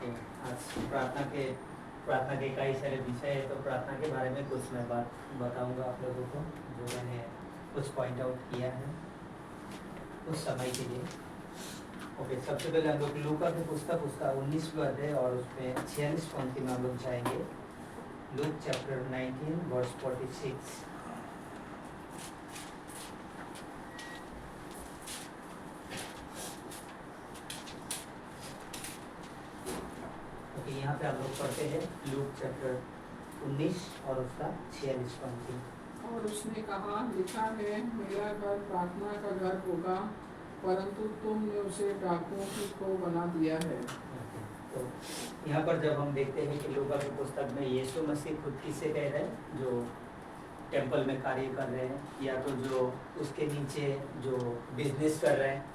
तो आज प्रार्थना के कई सारे विषय है, तो प्रार्थना के बारे में कुछ मैं बात बताऊंगा आप लोगों को, जो मैंने कुछ पॉइंट आउट किया है उस समय के लिए। ओके, सबसे पहले हम लोग लूका की पुस्तक उसका 19वां अध्याय और उसमें 46 पंक्ति में हम लोग जाएंगे। Luke chapter 19 verse 46। यहाँ पे आप लोग पढ़ते हैं लूक चैप्टर 19 और उसका 46 पंक्ति। और उसने कहा, लिखा है, मेरा घर प्रार्थना का घर होगा, परंतु तुमने उसे डाकुओं की खो बना दिया है। तो यहाँ पर जब हम देखते हैं कि लूका की पुस्तक में यीशु मसीह खुद किसे कह रहे हैं, जो टेंपल में कार्य कर रहे हैं, या तो जो उसके नीचे जो बिजनेस कर रहे हैं,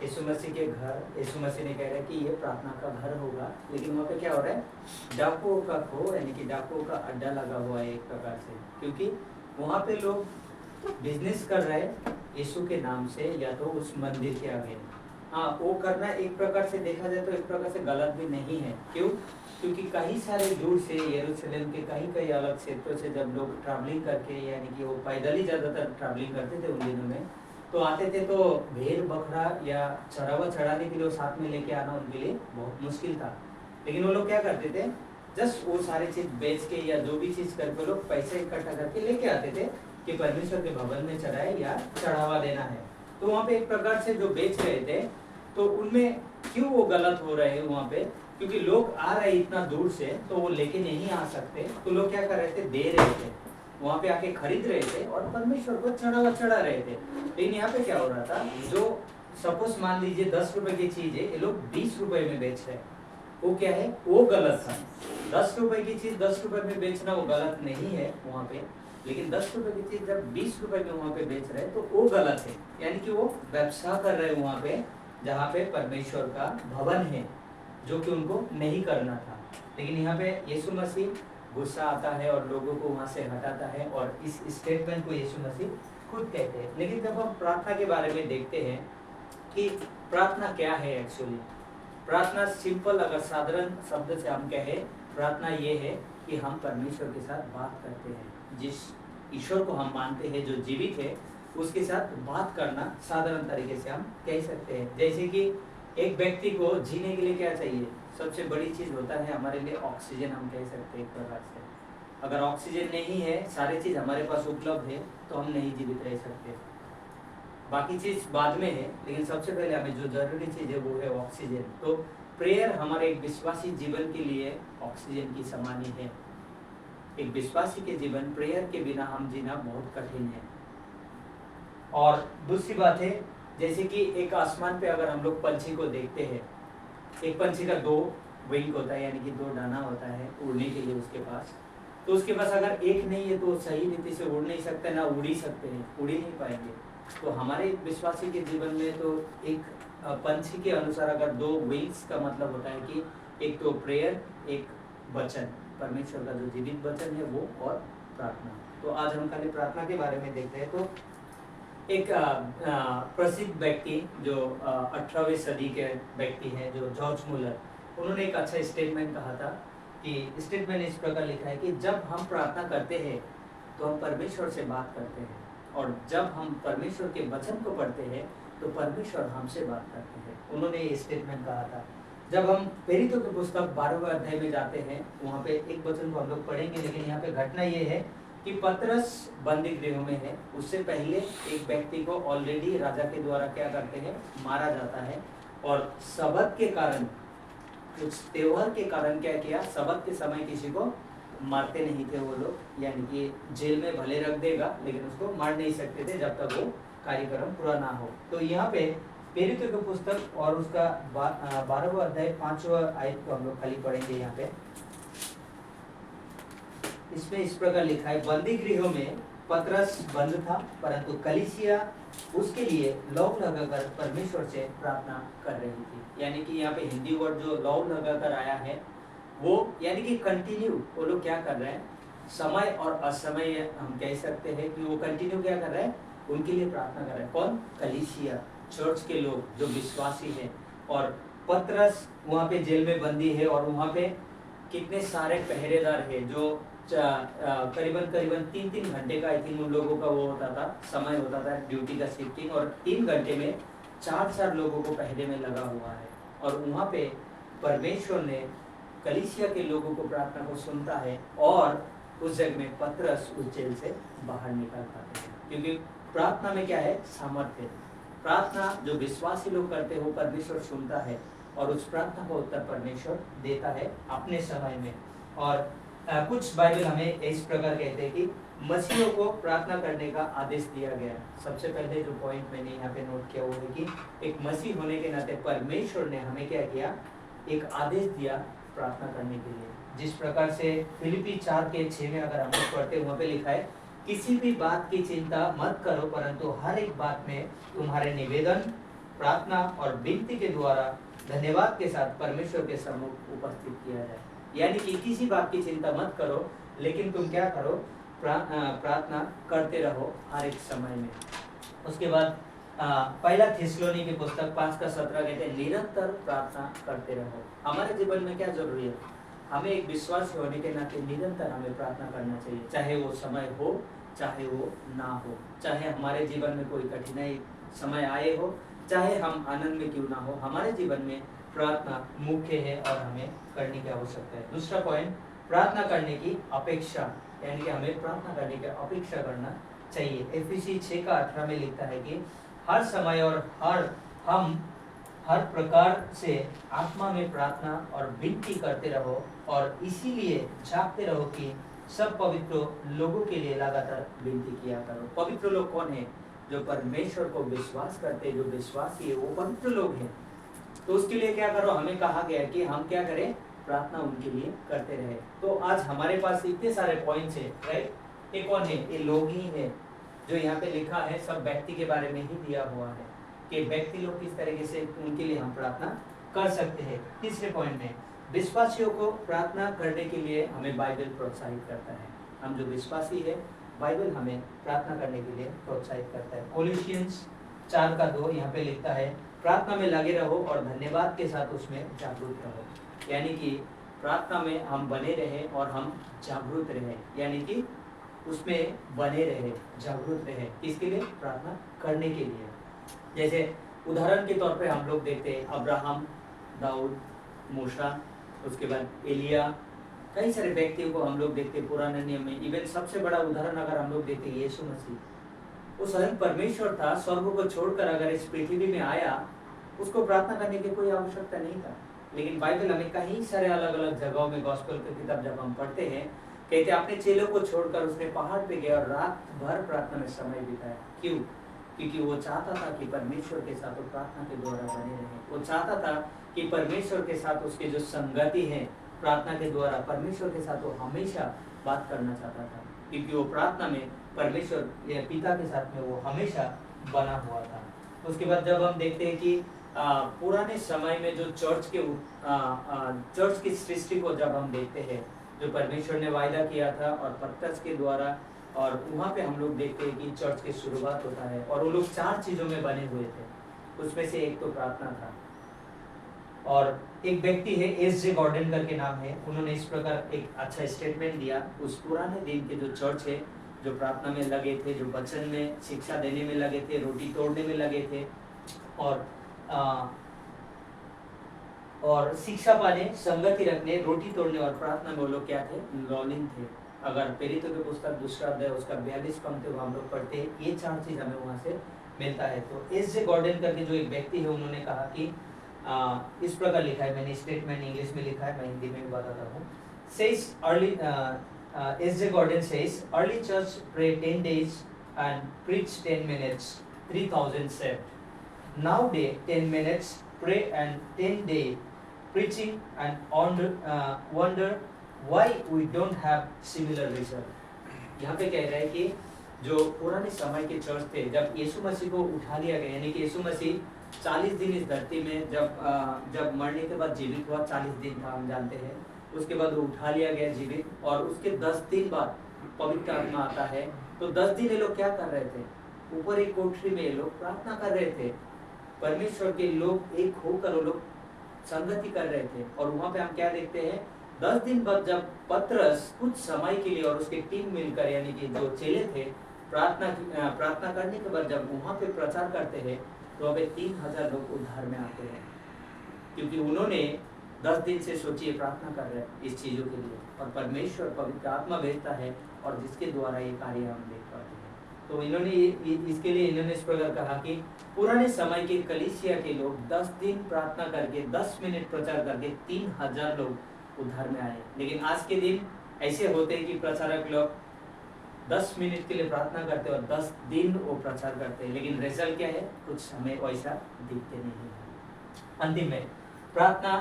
यीशु मसीह के घर, यीशु मसीह ने कह रहा है कि ये प्रार्थना का घर होगा। लेकिन वहाँ पे क्या हो रहा है, डाकुओं का खो यानी कि डाकुओं का अड्डा लगा हुआ है एक प्रकार से, क्योंकि वहाँ पे लोग बिजनेस कर रहे हैं यीशु के नाम से या तो उस मंदिर के आगे। हाँ, वो करना एक प्रकार से देखा जाए तो एक प्रकार से गलत भी नहीं है। क्यों? क्योंकि कई सारे दूर से यरूशलेम के कई अलग क्षेत्रों से जब लोग ट्रैवलिंग करके, यानी कि वो पैदल ही ज़्यादातर ट्रैवलिंग करते थे उन दिनों में, तो आते थे तो भेड़ बकरा या चरावा चढ़ाने के लिए साथ में लेके आना उनके लिए बहुत मुश्किल था। लेकिन वो लोग क्या करते थे, जस्ट वो सारी चीज बेच के या जो भी चीज करके लोग पैसे इकट्ठा करके लेके आते थे कि परमेश्वर के भवन में चढ़ाए या चढ़ावा देना है। तो वहाँ पे एक प्रकार से जो बेच रहे थे, तो उनमें क्यों वो गलत हो रहे हैं वहाँ पे, क्योंकि लोग आ रहे इतना दूर से तो वो लेके नहीं आ सकते, तो लोग क्या कर रहे थे, दे रहे थे, वहाँ पे आके खरीद रहे थे और परमेश्वर को चढ़ा रहे थे। लेकिन यहाँ पे क्या हो रहा था, जो सपोज मान लीजिए 10 रुपए की चीज है, ये लोग 20 रुपए में बेच रहे हैं, वो क्या है, वो गलत था। 10 रुपए की चीज 10 रुपए में बेचना वो गलत नहीं है वहाँ पे, लेकिन 10 रुपए की चीज जब 20 रुपए में वहाँ पे बेच रहे हैं तो वो गलत है। यानी कि वो व्यवसाय कर रहे हैं वहाँ पे, जहाँ पे परमेश्वर का भवन है, जो कि उनको नहीं करना था। लेकिन यहाँ पे यीशु मसीह गुस्सा आता है और लोगों को वहाँ से हटाता है, और इस स्टेटमेंट को यीशु मसीह खुद कहते हैं। लेकिन जब हम प्रार्थना के बारे में देखते हैं कि प्रार्थना क्या है, एक्चुअली प्रार्थना सिंपल अगर साधारण शब्द से हम कहें, प्रार्थना ये है कि हम परमेश्वर के साथ बात करते हैं। जिस ईश्वर को हम मानते हैं, जो जीवित है, उसके साथ बात करना साधारण तरीके से हम कह सकते हैं। जैसे कि एक व्यक्ति को जीने के लिए क्या चाहिए, सबसे बड़ी चीज होता है हमारे लिए ऑक्सीजन, हम कह सकते हैं एक प्रकार से। अगर ऑक्सीजन नहीं है, सारी चीज हमारे पास उपलब्ध है, तो हम नहीं जीवित रह सकते। बाकी चीज बाद में है, लेकिन सबसे पहले हमें जो जरूरी चीज है वो है ऑक्सीजन। तो प्रेयर हमारे एक विश्वासी जीवन के लिए ऑक्सीजन की समान ही है। एक विश्वासी के जीवन प्रेयर के बिना हम जीना बहुत कठिन है। और दूसरी बात है, जैसे कि एक आसमान पे अगर हम लोग पंछी को देखते हैं, एक पंछी का 2 विंग होता है, यानी कि 2 दाना होता है उड़ने के लिए उसके पास। तो उसके पास अगर एक नहीं है तो सही रीति से उड़ नहीं सकते, ना उड़ ही सकते हैं, उड़ ही नहीं पाएंगे। तो हमारे विश्वासी के जीवन में तो एक पंछी के अनुसार अगर 2 विंग्स का मतलब होता है कि एक तो प्रेयर, एक वचन, परमेश्वर का जो जीवित वचन है वो, और प्रार्थना। तो आज हम खाली प्रार्थना के बारे में देखते हैं। तो एक प्रसिद्ध व्यक्ति जो 18वीं सदी के व्यक्ति हैं, जो जॉर्ज मुलर, उन्होंने एक अच्छा स्टेटमेंट कहा था कि स्टेटमेंट इस प्रकार लिखा है कि जब हम प्रार्थना करते हैं तो हम परमेश्वर से बात करते हैं, और जब हम परमेश्वर के वचन को पढ़ते हैं तो परमेश्वर हमसे बात करते हैं। उन्होंने ये स्टेटमेंट कहा था। जब हम प्रेरितों की पुस्तक 12वें अध्याय में जाते हैं, वहाँ पे एक वचन को हम लोग पढ़ेंगे, लेकिन यहाँ पे घटना ये है कि पतरस बंदी गृह में है। उससे पहले एक व्यक्ति को ऑलरेडी राजा के द्वारा क्या करते हैं, मारा जाता है। और सबत के कारण, कुछ त्योहार के कारण क्या किया, सबत के समय किसी को मारते नहीं थे वो लोग, यानी कि जेल में भले रख देगा लेकिन उसको मार नहीं सकते थे जब तक वो कार्यक्रम पूरा ना हो। तो यहाँ पे प्रेरितों की पुस्तक और उसका 12वां अध्याय 5वां आयत को हम लोग खाली पढ़ेंगे। यहाँ पे इसमें इस प्रकार लिखा है, बंदी गृह में पतरस बंद था, परंतु कलीसिया उसके लिए लौ लगाकर परमेश्वर से प्रार्थना कर रही थी। यानी कि यहाँ पे हिंदी वर्ड जो लौ लगाकर आया है वो, यानी कि कंटिन्यू वो लोग क्या कर रहे हैं, समय और असमय हम कह सकते हैं कि वो कंटिन्यू क्या कर रहे हैं, उनके लिए प्रार्थना कर रहे हैं। कौन? कलीसिया, चर्च के लोग जो विश्वासी हैं। और पतरस वहाँ पे जेल में बंदी है और वहाँ पे कितने सारे पहरेदार है जो करीबन करीबन 3-3 घंटे का आई थिंक उन लोगों का वो होता था, समय होता था ड्यूटी का शिफ्टिंग, और 3 घंटे में 4-4 लोगों को पहरे में लगा हुआ है। और वहाँ पे परमेश्वर ने कलीसिया के लोगों को प्रार्थना को सुनता है और उस जगह में पतरस उस जेल से बाहर निकल पाते हैं, क्योंकि प्रार्थना में क्या है, सामर्थ्य। प्रार्थना जो विश्वासी लोग करते हो परमेश्वर सुनता है और उस प्रार्थना का उत्तर परमेश्वर देता है अपने समय में। और कुछ बाइबल हमें इस प्रकार कहते हैं कि मसीहों को प्रार्थना करने का आदेश दिया गया। सबसे पहले जो पॉइंट मैंने यहाँ पे नोट किया वो है कि एक मसीह होने के नाते परमेश्वर ने हमें क्या किया, एक आदेश दिया प्रार्थना करने के लिए। जिस प्रकार से फिलिपी 4:6 में अगर हम लोग पढ़ते वहाँ पे लिखा है, किसी भी बात की चिंता मत करो, परंतु हर एक बात में तुम्हारे निवेदन, प्रार्थना और विनती के द्वारा धन्यवाद के साथ परमेश्वर के सम्मुख उपस्थित किया जाए। यानी कि किसी बात की चिंता मत करो, लेकिन तुम क्या करो, प्रार्थना करते रहो हर एक समय में। उसके बाद पहला थिस्सलुनी की पुस्तक 5:17 कहते हैं निरंतर प्रार्थना करते रहो। हमारे जीवन में क्या जरूरी है, हमें एक विश्वासी होने के नाते निरंतर हमें प्रार्थना करना चाहिए, चाहे वो समय हो चाहे वो ना हो, चाहे हमारे जीवन में कोई कठिनाई समय आए हो, चाहे हम आनंद में क्यों ना हो, हमारे जीवन में प्रार्थना मुख्य है और हमें करने की आवश्यकता है। दूसरा पॉइंट, प्रार्थना करने की अपेक्षा, यानी कि हमें प्रार्थना करने की अपेक्षा करना चाहिए। एफिसी 6:18 में लिखता है कि हर समय और हर प्रकार से आत्मा में प्रार्थना और विनती करते रहो और इसीलिए जागते रहो कि सब पवित्र लोगों के लिए लगातार विनती किया करो। पवित्र लोग कौन है? जो परमेश्वर को विश्वास करते, जो विश्वासी है वो पवित्र लोग हैं। तो उसके लिए क्या करो, हमें कहा गया है कि हम क्या करें, प्रार्थना उनके लिए करते रहे। तो आज हमारे पास इतने सारे पॉइंट्स है, राइट। ये कौन है? ये लोग ही है जो यहाँ पे लिखा है, सब व्यक्ति के बारे में ही दिया हुआ है कि व्यक्ति लोग किस तरीके से उनके लिए हम प्रार्थना कर सकते हैं। तीसरे पॉइंट में विश्वासियों को प्रार्थना करने के लिए हमें बाइबल प्रोत्साहित करता है। हम जो विश्वासी है, बाइबल हमें प्रार्थना करने के लिए प्रोत्साहित करता है। कोलोसियंस 4:2 यहाँ पे लिखता है, प्रार्थना में लगे रहो और धन्यवाद के साथ उसमें जागरूक रहो। यानी कि प्रार्थना में हम बने रहे और हम जागरूक रहे, यानी कि उसमें बने रहे, जागरूक रहे। किसके लिए? प्रार्थना करने के लिए। जैसे उदाहरण के तौर पे हम लोग देखते हैं अब्राहम, दाऊद, मूसा, उसके बाद एलिया, कई सारे व्यक्तियों को हम लोग देखते हैं पुराने नियम में। इवन सबसे बड़ा उदाहरण अगर हम लोग देखते हैं यीशु मसीह, वो स्वयं परमेश्वर था, स्वर्ग को छोड़कर अगर इस पृथ्वी में आया, उसको प्रार्थना करने की कोई आवश्यकता नहीं था। लेकिन बाइबल हमें कई सारे अलग अलग जगहों में गॉस्पेल की किताब जब हम पढ़ते हैं, कहते अपने चेलों को छोड़कर उसने पहाड़ पे गया और रात भर प्रार्थना में समय बिताया। क्यों? क्योंकि वो चाहता था कि परमेश्वर के साथ वो प्रार्थना के द्वारा बने रहे। वो चाहता था कि परमेश्वर के साथ उसकी जो संगति है प्रार्थना के द्वारा, परमेश्वर के साथ वो हमेशा बात करना चाहता था, क्योंकि वो प्रार्थना में परमेश्वर या पिता के साथ में वो हमेशा बना हुआ था। उसके बाद जब हम देखते हैं कि पुराने समय में जो चर्च की सृष्टि को जब हम देखते हैं, जो परमेश्वर ने वायदा किया था और पतरस के द्वारा, और वहाँ पे हम लोग देखते हैं कि चर्च की शुरुआत होता है और वो लोग 4 चीज़ों में बने हुए थे। उसमें से एक तो प्रार्थना था। और एक व्यक्ति है एस.जे. गॉर्डन करके नाम है, उन्होंने इस प्रकार एक अच्छा स्टेटमेंट दिया। उस पुराने दिन के जो चर्च है, जो प्रार्थना में लगे थे, जो वचन में शिक्षा देने में लगे थे, रोटी तोड़ने में लगे थे और शिक्षा पाने, संगति रखने, रोटी तोड़ने और प्रार्थना में वो लोग क्या थे? लॉलिंग थे। अगर प्रेरितों की पुस्तक 2 अध्याय उसका 42 पंक्ति को हम लोग पढ़ते हैं, ये 4 चीज हमें वहाँ से मिलता है। तो एस.जे. गॉर्डन करके जो एक व्यक्ति है, उन्होंने कहा कि इस प्रकार लिखा है, मैंने स्टेटमेंट इंग्लिश में लिखा है, मैं हिंदी में भी बताता हूँ। Says early S.J. Gordon says, early church prayed 10 days and preached 10 minutes, 3,000 saved. Nowadays, 10 minutes pray and 10 day preaching and wonder why we don't have similar result. यहाँ पे कह रहा है कि जो पुराने समय के चर्च थे, जब यीशु मसीह को उठा लिया गया, यानी कि यीशु मसीह 40 दिन इस धरती में जब मरने के बाद जीवित हुआ, 40 दिन था हम जानते हैं। उसके बाद वो उठा लिया गया जीवित, और उसके 10 दिन बाद पवित्र आत्मा आता है। तो 10 दिन ये लोग क्या कर रहे थे? ऊपर एक कोठरी में ये लोग प्रार्थना कर रहे थे। परमेश्वर के लोग एक होकर वो लोग संगति कर रहे थे। और वहाँ पे हम क्या देखते हैं, 10 दिन बाद जब पतरस कुछ समय के लिए और उसकी टीम मिलकर, यानी कि जो चेले थे, प्रार्थना करने के बाद जब वहाँ पे प्रचार करते हैं, तो वहाँ पे 3000 लोग उद्धार में आते हैं, क्योंकि उन्होंने 10 दिन से सोचिए प्रार्थना कर रहे हैं इस चीज़ों के लिए, और परमेश्वर पवित्र आत्मा भेजता है और जिसके द्वारा ये कार्य हम देख पाते हैं। तो इन्होंने इसके लिए इन्होंने इस प्रकार कहा कि पुराने समय के कलीसिया के लोग 10 दिन प्रार्थना करके 10 मिनट प्रचार करके 3000 लोग उद्धार में आए। लेकिन आज के दिन ऐसे होते हैं कि प्रचारक लोग 10 मिनट के लिए प्रार्थना करते हैं और 10 दिन वो प्रचार करते हैं, लेकिन रिजल्ट क्या है, कुछ हमें वैसा दिखते नहीं है। अंतिम में प्रार्थना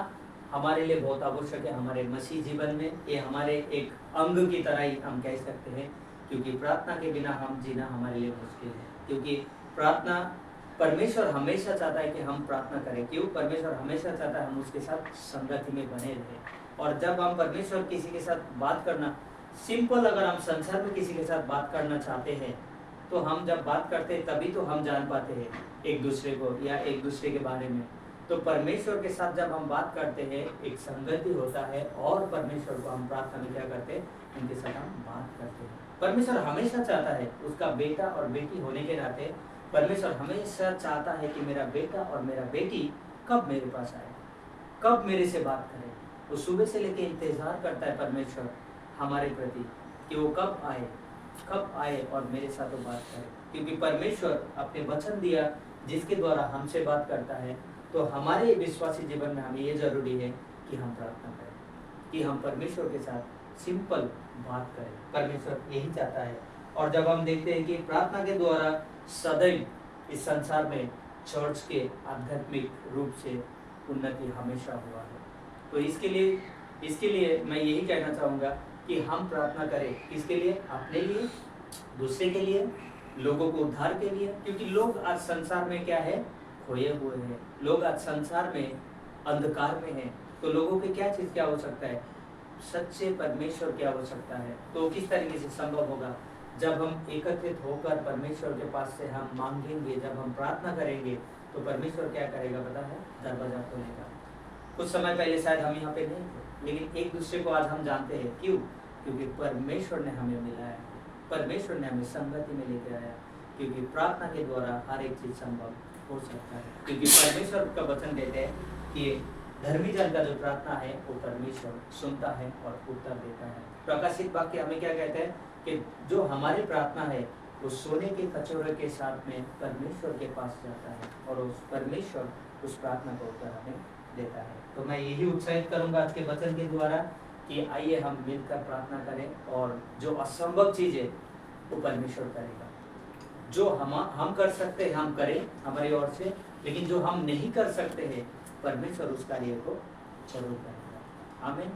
हमारे लिए बहुत आवश्यक है, हमारे मसीह जीवन में ये हमारे एक अंग की तरह ही हम कह सकते हैं, क्योंकि प्रार्थना के बिना हम जीना हमारे लिए मुश्किल है। क्योंकि प्रार्थना, परमेश्वर हमेशा चाहता है कि हम प्रार्थना करें। क्यों? परमेश्वर हमेशा चाहता है हम उसके साथ संगति में बने रहें। और जब हम परमेश्वर किसी के साथ बात करना, सिंपल अगर हम संसार में किसी के साथ बात करना चाहते हैं, तो हम जब बात करते हैं तभी तो हम जान पाते हैं एक दूसरे को या एक दूसरे के बारे में। तो परमेश्वर के साथ जब हम बात करते हैं, एक संगति होता है, और परमेश्वर को हम प्रार्थना में क्या करते हैं, उनके साथ हम बात करते हैं। परमेश्वर हमेशा चाहता है, उसका बेटा और बेटी होने के नाते परमेश्वर हमेशा चाहता है कि मेरा बेटा और मेरा बेटी कब मेरे पास आए, कब मेरे से बात करे। वो सुबह से लेकर इंतजार करता है परमेश्वर हमारे प्रति कि वो कब आए और मेरे साथ वो बात करे। क्योंकि परमेश्वर अपने वचन दिया जिसके द्वारा हमसे बात करता है। तो हमारे विश्वासी जीवन में हमें ये जरूरी है कि हम प्रार्थना करें, कि हम परमेश्वर के साथ सिंपल बात करें। परमेश्वर यही चाहता है। और जब हम देखते हैं कि प्रार्थना के द्वारा सदैव इस संसार में चर्च के आध्यात्मिक रूप से उन्नति हमेशा हुआ है। तो इसके लिए मैं यही कहना चाहूँगा कि हम प्रार्थना करें। किसके लिए? अपने लिए, दूसरे के लिए, लोगों को उद्धार के लिए। क्योंकि लोग आज संसार में क्या है, खोए हुए हैं। लोग आज संसार में अंधकार में हैं। तो लोगों की क्या चीज़ क्या हो सकता है, सच्चे परमेश्वर क्या हो सकता है। तो किस तरीके से संभव होगा? जब हम एकत्रित होकर परमेश्वर के पास से हम मांगेंगे, जब हम प्रार्थना करेंगे, तो परमेश्वर क्या करेगा पता है? दरवाजा खोलेगा। कुछ समय पहले शायद हम यहाँ पे नहीं थे, लेकिन एक दूसरे को आज हम जानते हैं। क्यों? क्योंकि परमेश्वर ने हमें मिलाया, परमेश्वर ने हमें संगति में लेके आया। क्योंकि प्रार्थना के द्वारा हर एक चीज़ संभव हो सकता है। क्योंकि परमेश्वर का वचन देते हैं कि धर्मी जन का जो प्रार्थना है वो परमेश्वर सुनता है और उत्तर देता है। प्रकाशित वाक्य हमें क्या कहते हैं कि जो हमारी प्रार्थना है वो सोने के कचौरे के साथ में परमेश्वर के पास जाता है, और उस परमेश्वर उस प्रार्थना को उत्तर हमें देता है। तो मैं यही उत्साहित करूंगा आज के वचन के द्वारा कि आइए हम मिलकर प्रार्थना करें, और जो असंभव चीज़ है वो परमेश्वर करेगा। जो हम कर सकते हैं हम करें हमारी ओर से, लेकिन जो हम नहीं कर सकते हैं परमेश्वर उस कार्य को जरूर करेगा। आमीन।